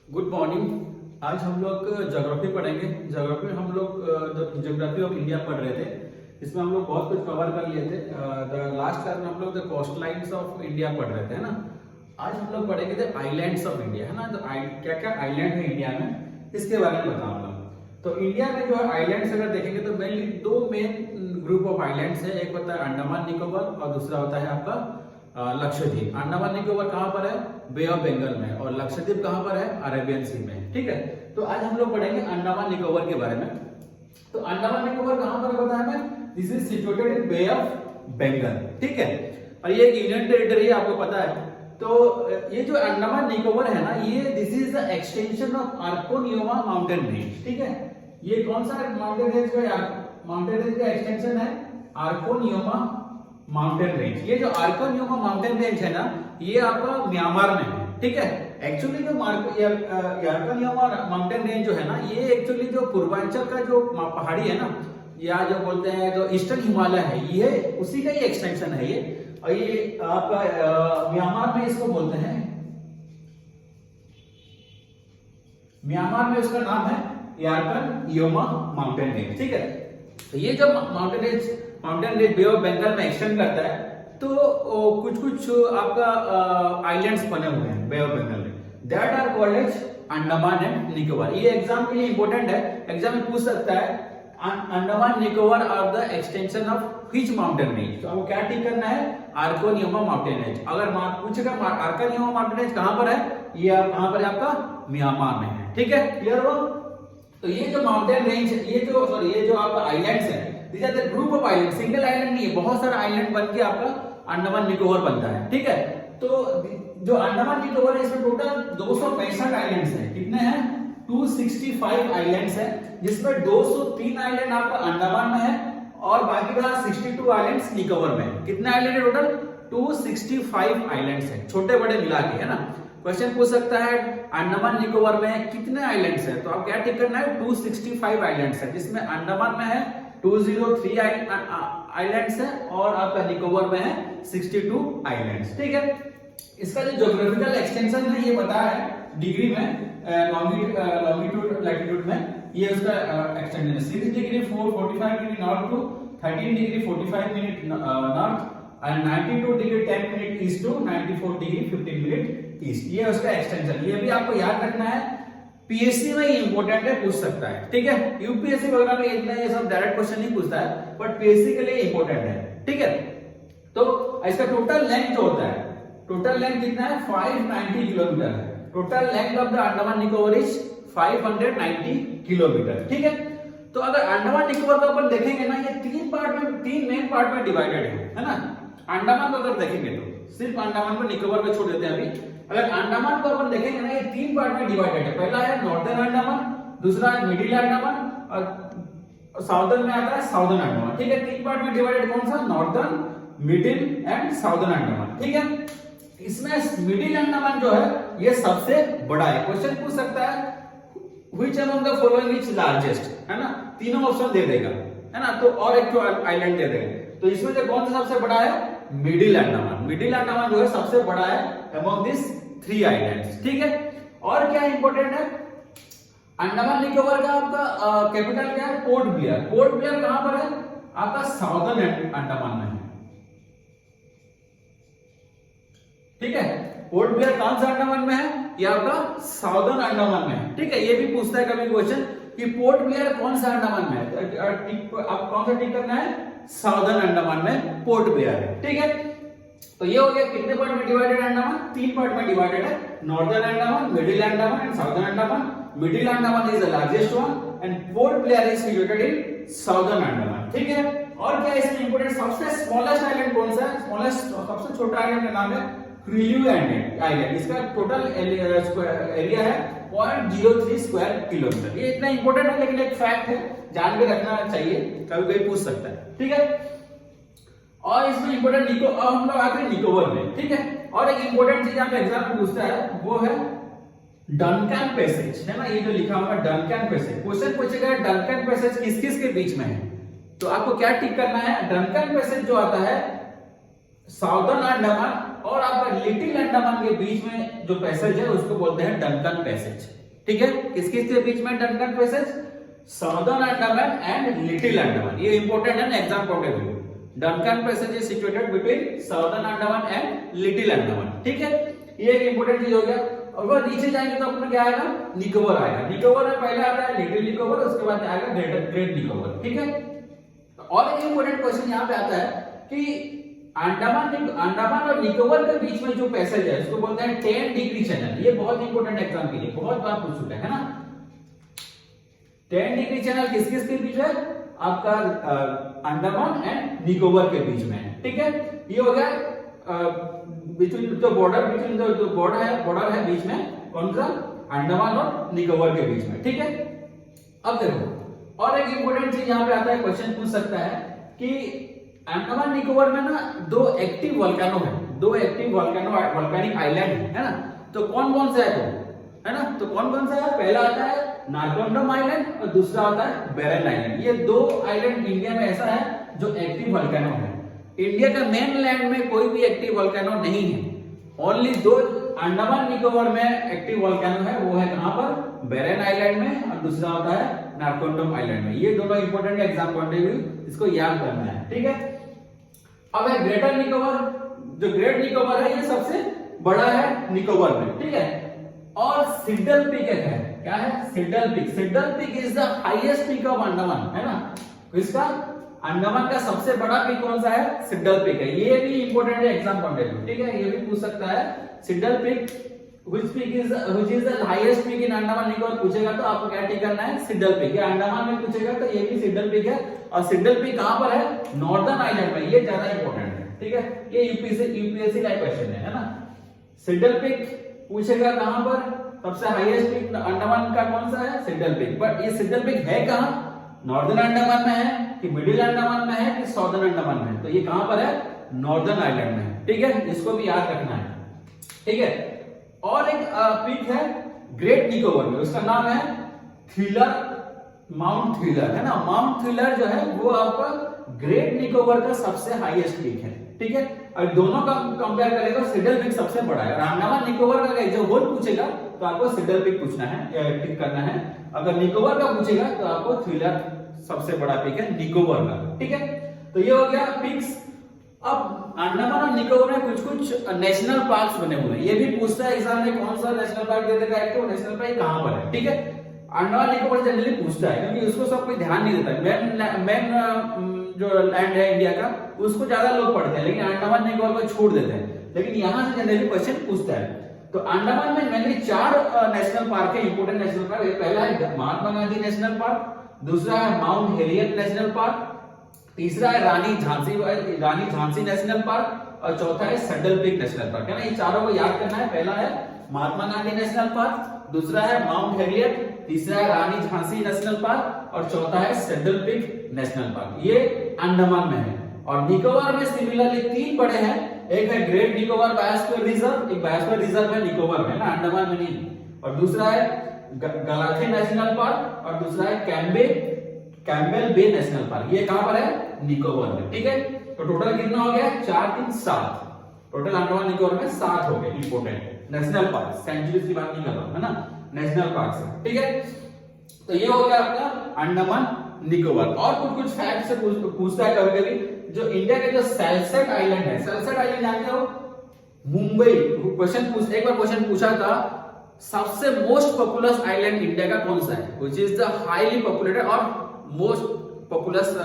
Good morning. आज हम लोग ज्योग्राफी पढ़ेंगे। ज्योग्राफी में हम लोग ज्योग्राफी ऑफ इंडिया पढ़ रहे थे। इसमें हम लोग बहुत कुछ कवर कर लिए थे। लास्ट क्लास में हम लोग the coast lines of India पढ़ रहे थे, है ना। आज हम लोग पढ़ेंगे द आइलैंड्स ऑफ इंडिया, है ना। तो क्या क्या आइलैंड है इंडिया में, इसके बारे में बताऊंगा। तो इंडिया में जो है आइलैंड्स अगर देखेंगे तो मेनली दो मेन ग्रुप ऑफ आइलैंड्स है। एक होता है अंडमान निकोबार और दूसरा होता है आपका लक्षद्वीप। अंडमान निकोबार कहाँ पर है? बे ऑफ बंगाल में। और लक्षद्वीप कहाँ पर है? अरेबियन सी में। ठीक है, तो आज हम लोग पढ़ेंगे अंडमान निकोबार के बारे में। तो अंडमान निकोबार कहाँ पर बताया मैं? This is situated in Bay of Bengal. ठीक है, और ये एक यूनियन टेरिटरी है, आपको पता है। तो ये जो अंडमान निकोबार है ना, ये this is the extension of Arakan Yoma mountain range. ठीक है, ये कौन सा माउंटेन रेंज का माउंटेन रेंज का एक्सटेंशन है? Arakan Yoma mountain range. ये जो अर्कोनियोमा माउंटेन रेंज है ना, ये आपका म्यांमार में है। ठीक है, एक्चुअली जो अर्कोनियोमा माउंटेन रेंज जो है ना, ये एक्चुअली जो पूर्वांचल का जो पहाड़ी है ना, या जो बोलते हैं जो ईस्टर्न हिमालय है, ये उसी का ही एक्सटेंशन है ये। और ये आपका म्यांमार में इसको बोलते हैं, म्यांमार में उसका नाम है अर्कोनियोमा माउंटेन रेंज। ठीक है, तो ये जब mountain range Bay of Bengal में एक्सटेंड करता है, तो कुछ कुछ आपका आइलैंड्स बने हुए हैं बे ऑफ बंगाल में, that are called as Andaman and Nicobar. ये एग्जाम के लिए इंपॉर्टेंट है, एग्जाम में पूछ सकता है Andaman Nicobar are the extension of which mountain range. तो आपको क्या टिक करना है? Arakan Yoma mountain range. अगर पूछेगा अर्कोनियोमा माउंटेन रेंज कहां पर है, ये कहां पर है? आपका म्यांमार में है। ठीक है, क्लियर हो? तो ये जो माउंटेन रेंज, ये जो आपका आइलैंड्स है, this are the group of island. Single island नहीं है, बहुत सारा आइलैंड बन के आपका अंडमान निकोबार बनता है। ठीक है, तो जो अंडमान निकोबार है, इसमें टोटल 265 आइलैंड्स हैं। कितने हैं? 265 आइलैंड्स हैं, जिसमें 203 आइलैंड आपका अंडमान में है और बाकी का 62 आइलैंड्स निकोबार में है। कितने आइलैंड है टोटल? 265 आइलैंड्स हैं, छोटे बड़े मिला के, है ना। क्वेश्चन पूछ सकता है अंडमान निकोबार में कितने आइलैंड्स हैं, तो आप क्या टिक करना है? 265 आइलैंड्स है, जिसमें अंडमान में है 203 आइलैंड्स है और आपका निकोबार में है 62 आइलैंड्स। ठीक है, इसका जो ज्योग्राफिकल एक्सटेंशन है ये बताया है डिग्री में, लॉन्गिट्यूड लैटिट्यूड में। ये उसका एक्सटेंशन है 6 degree 445 minute north to 13 degree 45 minute north and 92 degree 10 minute east to 94 degree 15 minute east. ये उसका एक्सटेंशन। ये भी आपको याद रखना है, पीएससी में इंपोर्टेंट है, पूछ सकता है। ठीक है, यूपीएससी वगैरह में इतना ये सब डायरेक्ट क्वेश्चन नहीं पूछता है, बट पीएससी के लिए इंपोर्टेंट है। ठीक है, तो इसका टोटल लेंथ जो होता है, टोटल लेंथ कितना है? 590 किलोमीटर है। Total length of the Andaman Nicobar is 590 kilometre. ठीक है, तो अगर अंडमान निकोबार को अपन देखेंगे ना, ये तीन मेन पार्ट में डिवाइडेड है ना। अंडमान को अगर देखेंगे तो सिर्फ अंडमान को निकोबार में छोड़ देते हैं अभी। अगर अंडमान को अपन देखेंगे ना, ये तीन पार्ट में डिवाइडेड है। पहला है नॉर्दर्न अंडमान, दूसरा है मिडिल अंडमान और साउदर्न में आता है साउदर्न अंडमान। ठीक है, तीन पार्ट में डिवाइडेड। कौन सा? Northern, middle and southern Andaman. ठीक है, इसमें मिडिल अंडमान जो है ये सबसे बड़ा है। क्वेश्चन पूछ सकता है which among the following is largest, है ना। तीनों ऑप्शन दे देगा, है ना। तो और एक आइलैंड दे देगा, तो इसमें से कौन सा सबसे बड़ा है? मिडिल अंडमान। मिडिल अंडमान जो है सबसे बड़ा है अमंग दिस 3 आइलैंड्स। ठीक है, और क्या इंपॉर्टेंट है? अंडमान निकोबार का आपका कैपिटल क्या है? Port Blair. पोर्ट ब्लेयर कहां पर है? आपका साउदर्न अंडमान में है। ठीक है, पोर्ट ब्लेयर कौन सा अंडमान में है? ये आपका साउदर्न अंडमान में है। ठीक है, ये भी पूछता है कभी क्वेश्चन कि पोर्ट ब्लेयर कौन सा अंडमान में है, तो आप कौन सा टिक करना है? साउदर्न अंडमान में पोर्ट ब्लेयर है। ठीक है, तो ये हो गया कितने पार्ट में डिवाइडेड अंडमान? 3 पार्ट में डिवाइडेड है, northern Andaman, middle Andaman and southern Andaman. Middle Andaman is the largest one and port Blair is situated in southern Andaman. ठीक है, और क्या इसमें इंपॉर्टेंट? सबसे स्मॉलेस्ट आइलैंड कौन सा है? सबसे छोटा आइलैंड का नाम है क्रिल्यू आइलैंड। इसका टोटल एरिया है 0.03 स्क्वायर किलोमीटर। ये इतना इंपॉर्टेंट है, लेकिन एक फैक्ट है, जान के रखना चाहिए, कभी कोई पूछ सकता है। ठीक है, और इसमें इंपॉर्टेंट हम लोग आते निकोबार में। ठीक है, और एक इंपॉर्टेंट चीज यहाँ पे एग्जाम में पूछता है, वो है डनकन पैसेज, है ना। ये जो लिखा हुआ है डनकन पैसेज, क्वेश्चन पूछेगा डनकन पैसेज किस किस के बीच में है, तो आपको क्या टिक करना है? डनकन पैसेज जो आता है साउदर्न अंडमान और आपका लिटिल अंडमान के बीच में जो पैसेज है उसको बोलते हैं डंकन पैसेज। ठीक है, किस किस के बीच में Duncan passage? Southern Andaman and little Andaman. ये इंपॉर्टेंट है ना exam point of view. Duncan passage is situated between southern Andaman and little Andaman. ठीक है, ये एक इंपॉर्टेंट चीज हो गया। और नीचे जाएंगे तो अपना क्या आएगा? निकोबार आएगा। निकोबार में पहले आता है लिटिल निकोबार, उसके बाद आएगा ग्रेट निकोबार। ठीक है, और एक इंपॉर्टेंट क्वेश्चन यहाँ पे आता है कि अंडमान और निकोबार के बीच में जो पैसेज है उसको बोलते हैं 10 डिग्री चैनल। ये बहुत इंपॉर्टेंट एग्जाम के लिए बहुत बार पूछ चुका है ना। 10 डिग्री चैनल किस किस के बीच है? आपका अंडमान एंड निकोबार के बीच में। ठीक है, ये हो गया बिटवीन द बॉर्डर है बीच में कौन सा? अंडमान और निकोबार के बीच में। ठीक है, अब देखो और एक इंपॉर्टेंट चीज यहाँ पे आता है, क्वेश्चन पूछ सकता है कि अंडमान निकोबार में ना दो एक्टिव वोल्केनो है, दो एक्टिव वोल्केनिक आइलैंड है ना। तो कौन कौन सा है? है ना, तो कौन कौन सा है? पहला आता है नारकोंडम आइलैंड और दूसरा आता है बेरन आइलैंड। ये दो आइलैंड इंडिया में ऐसा है जो एक्टिव वोल्केनो है। इंडिया का मेन लैंड में कोई भी एक्टिव वोल्केनो नहीं है, ओनली दो अंडमान निकोबार में एक्टिव वोल्केनो है। वो है कहां पर? बेरन आइलैंड में, और दूसरा होता है नारकोंडम आइलैंड में। ये दोनों important exam point of view, इसको याद करना है। ठीक है, अब है ग्रेटर निकोबार। जो ग्रेट निकोबार है ये सबसे बड़ा है निकोबार में। ठीक है, और सिडल पीक है। क्या है? Seidel peak. Seidel peak is the highest peak of Andaman, है ना। इसका अंडमान का सबसे बड़ा पीक कौन सा है? सिडल पीक है। ये भी इंपॉर्टेंट है एग्जाम पॉइंट ऑफ व्यू। ठीक है, ये भी पूछ सकता है Seidel peak which is the highest peak in Andaman Nicobar पूछेगा तो आपको क्या टिक करना है? Seidel peak. ये अंडमान में पूछेगा तो ये भी सिडल पीक है। और सिडल पीक कहां पर है? नॉर्दर्न आइलैंड में। ये ज्यादा इंपॉर्टेंट है। ठीक है, ये यूपीएससी का क्वेश्चन है ना। सिडल पीक पूछेगा कहां पर? सबसे हाईएस्ट पीक अंडमान का कौन सा है? Seidel peak. बट ये सिडल पीक है कहां? नॉर्दर्न अंडमान में है कि मिडिल अंडमान में है कि साउदर्न अंडमान में है? तो ये कहां पर है? नॉर्दर्न आइलैंड में है। ठीक है, इसको भी याद रखना है। ठीक है, और एक पीक है ग्रेट निकोबार में, उसका नाम है थ्रिलर, माउंट थ्रिलर, है ना। माउंट थ्रिलर जो है वो आपका ग्रेट निकोबार का सबसे हाईएस्ट पीक है। ठीक है, और दोनों का कंपेयर करेगा सिडल पीक सबसे बड़ा है। और अंडमान निकोबार का जो होल पूछेगा तो आपको सिडल पीक पूछना है, टिक करना है। अगर निकोबार का पूछेगा तो आपको थ्रिलर सबसे बड़ा पीक है निकोबार का। ठीक है, तो ये हो गया पिक्स। अब अंडमान और निकोबार में कुछ कुछ नेशनल पार्क्स बने हुए हैं। ये भी पूछता है एग्जाम में कौन सा नेशनल पार्क दे देगा, एक तो नेशनल पार्क कहां पर है। ठीक है, अंडमान निकोबार जनरली पूछता है क्योंकि उसको सब कोई ध्यान नहीं देता। मेन जो लैंड है इंडिया का उसको ज्यादा लोग पढ़ते हैं, लेकिन अंडमान निकोबार को छोड़ देते हैं। लेकिन यहां से जनरली क्वेश्चन पूछता है। तो अंडमान में मेनली 4 नेशनल पार्क है, इंपोर्टेंट नेशनल पार्क। पहला है महात्मा गांधी नेशनल पार्क, दूसरा है माउंट हेरियट नेशनल पार्क, तीसरा है रानी झांसी नेशनल पार्क, और चौथा है सैडल पीक नेशनल पार्क, है ना। ये चारों को याद करना है। पहला है महात्मा गांधी नेशनल पार्क, दूसरा है माउंट हेरियट, तीसरा है रानी झांसी नेशनल पार्क, और चौथा है सैडल पीक नेशनल पार्क। ये अंडमान में है। और निकोबार में सिमिलरली 3 बड़े हैं। एक है ग्रेट निकोबार बायोस्फीयर रिजर्व, एक बायोस्फीयर रिजर्व है निकोबार में, ना अंडमान में नहीं। और दूसरा है गलाथे नेशनल पार्क, और दूसरा है कैम्बेल बे नेशनल पार्क। ये कहां पर है? निकोबार में। ठीक है, तो टोटल कितना हो गया? 4 3 7। टोटल अंडमान निकोबार में 7 हो गए इंपोर्टेंट नेशनल पार्क। सेंचुरीज की बात नहीं कर रहा हूं, है ना, नेशनल पार्क से। ठीक है, तो ये हो गया आपका अंडमान निकोबार। और कुछ फैक्ट से पूछता है कभी कभी। जो इंडिया के जो सेल्सेट आइलैंड है, सेल्सेट आइलैंड जानते हो? मुंबई। एक बार क्वेश्चन पूछा था सबसे मोस्ट पॉपुलस आइलैंड इंडिया का कौन सा है, which is the highly populated और most populous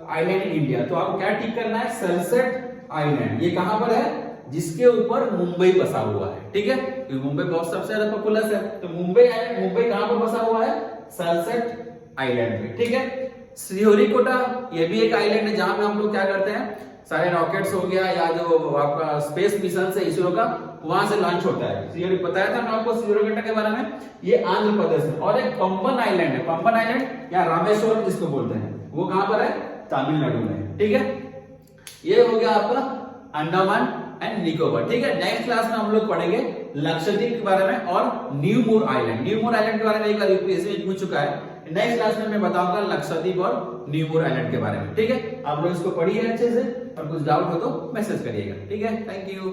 island in India. तो आपको क्या टिक करना है? सेल्सेट आइलैंड। ये कहां पर है? जिसके ऊपर मुंबई बसा हुआ है। ठीक है, क्योंकि मुंबई बहुत सबसे ज्यादा पॉपुलस है। तो मुंबई कहां पर बसा हुआ है? सेल्सेट आइलैंड में। ठीक है, श्रीहरिकोटा ये भी एक आइलैंड है जहां पे हम लोग क्या करते हैं, सारे रॉकेट्स हो गया या जो आपका स्पेस मिशन से इसरो का वहां से लॉन्च होता है। बताया था मैं आपको श्रीहरिकोटा के बारे में। ये आंध्र प्रदेश में। और एक पंपन आइलैंड है, पंपन आइलैंड या रामेश्वरम जिसको बोलते हैं, वो कहां पर है? तमिलनाडु में। ठीक है, ये हो गया आपका अंडमान एंड निकोबार। ठीक है, नेक्स्ट क्लास में हम लोग पढ़ेंगे लक्षद्वीप के बारे में और न्यू मूर आइलैंड। न्यू मूर आइलैंड के बारे में एक बार यूपीएससी में पूछ चुका है। नेक्स्ट क्लास में मैं बताऊंगा लक्षद्वीप और न्यू मूर आइलैंड के बारे में। ठीक है, आप लोग इसको पढ़िए अच्छे से, और कुछ डाउट हो तो मैसेज करिएगा। ठीक है, थैंक यू।